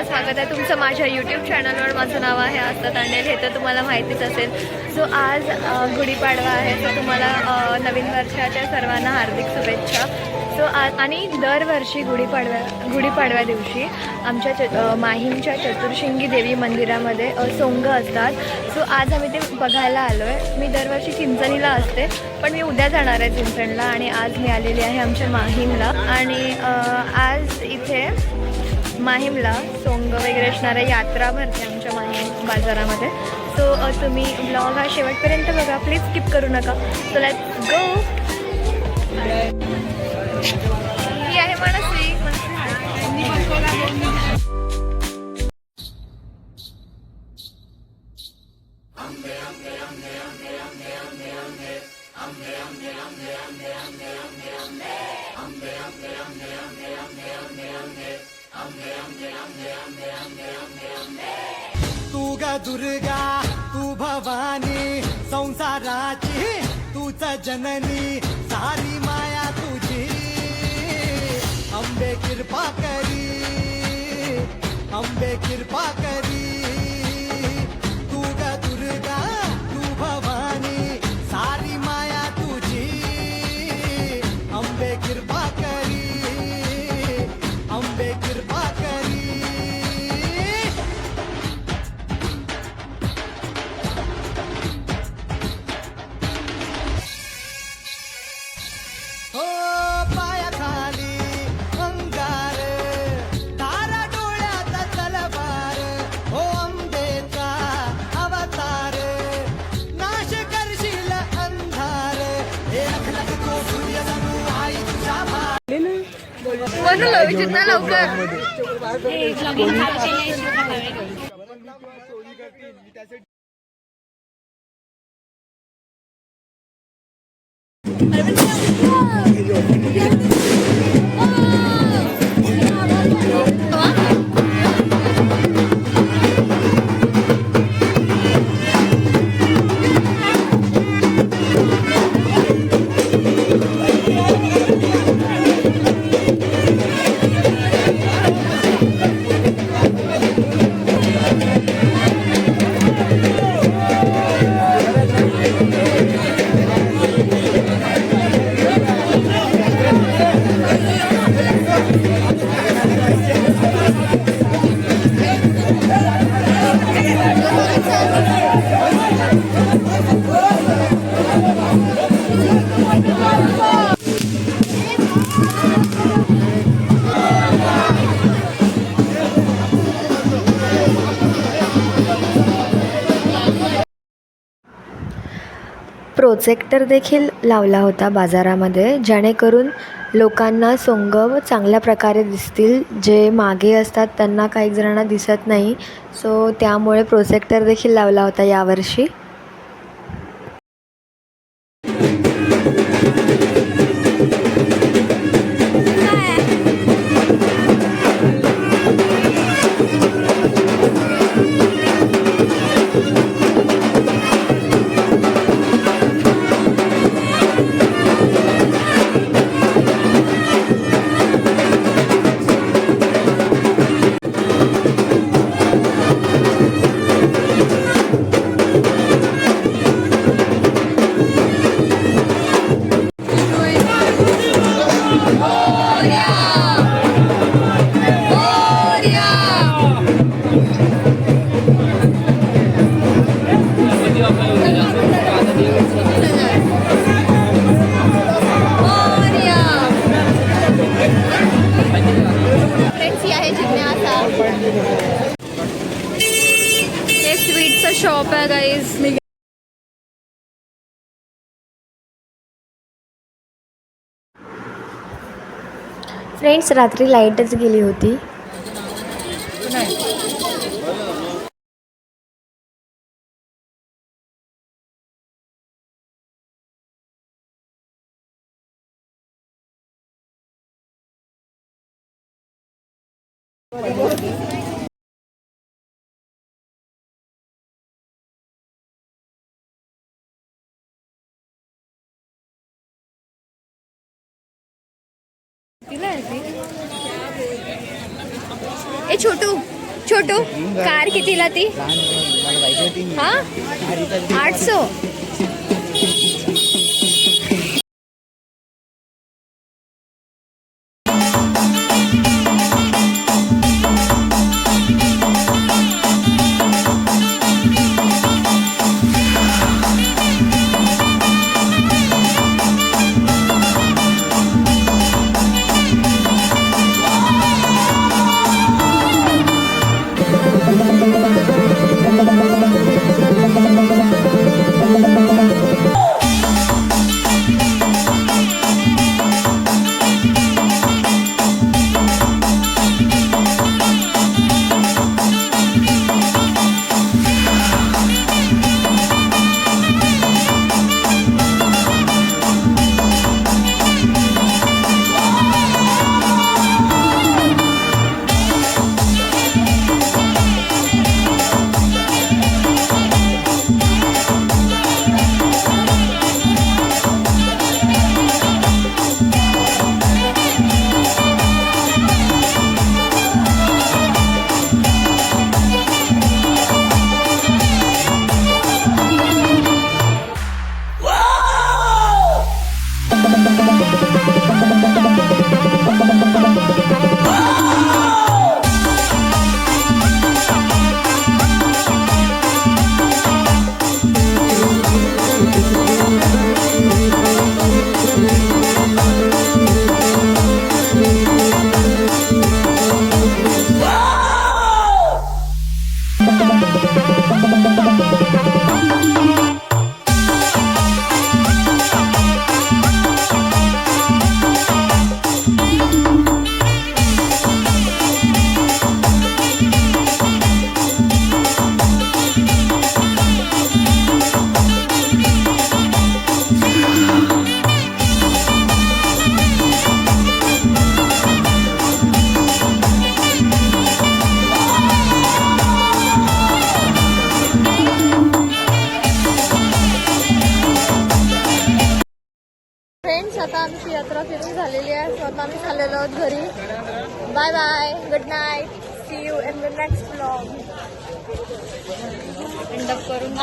स्वागत आहे तुमचं माझ्या यूट्यूब चॅनलवर. माझं नाव आहे आस्था तांडेल, हे तर तुम्हाला माहितीच असेल. सो आज गुढीपाडवा आहे, तर तुम्हाला नवीन वर्षाच्या सर्वांना हार्दिक शुभेच्छा. सो आज आणि दरवर्षी गुढीपाडव्या दिवशी आमच्या माहीमच्या चतुर्शिंगी देवी मंदिरामध्ये सोंग असतात. सो आज आम्ही ते बघायला आलो आहे. मी दरवर्षी चिंचणीला असते, पण मी उद्या जाणार आहे चिंचणीला आणि आज मी आलेली आहे आमच्या माहीमला. आणि आज इथे माहीमला सोंग वगैरे असणाऱ्या यात्रा भरते आमच्या माहीम बाजारामध्ये. सो तुम्ही ब्लॉग हा शेवटपर्यंत बघा, प्लीज स्किप करू नका. So let's go. ही आहे मनस्वी. तू ग दुर्गा, तू भवानी, संसाराची तूच जननी, सारी माया तुझी. अंबे कृपा करी, अंबे कृपा करी. तू ग दुर्गा, तू भवानी, सारी माया तुझी. अंबे कृपा करी, अंबे कृपा करी. हो पायाखाली अंगार, तारा डोळ्याचा तलवार. हो अंबेचा अवतार, नाश करशील अंधार. हे लख तो सूर्य जणू आई तुझा भार. बनलो जितना लवकर. प्रोजेक्टर देखील लावला होता बाजारामध्ये, जेणेकरून लोकांना सोंग चांगल्या प्रकारे दिसतील. जे मागे असतात त्यांना काही जणांना दिसत नाही, सो त्यामुळे प्रोजेक्टर देखील लावला होता यावर्षी. हे स्वीटचं शॉप आहे गाईज. फ्रेंड्स, रात्री लाईटच गेली होती. ए छोटू छोटू कार कितीला ती? हा 800. फ्रेंड्स, आता आमची यात्रा फिरून झालेली आहे. स्वतः आम्ही चाललेलो आहोत घरी. Bye bye, good night, see you in the next vlog. End up करून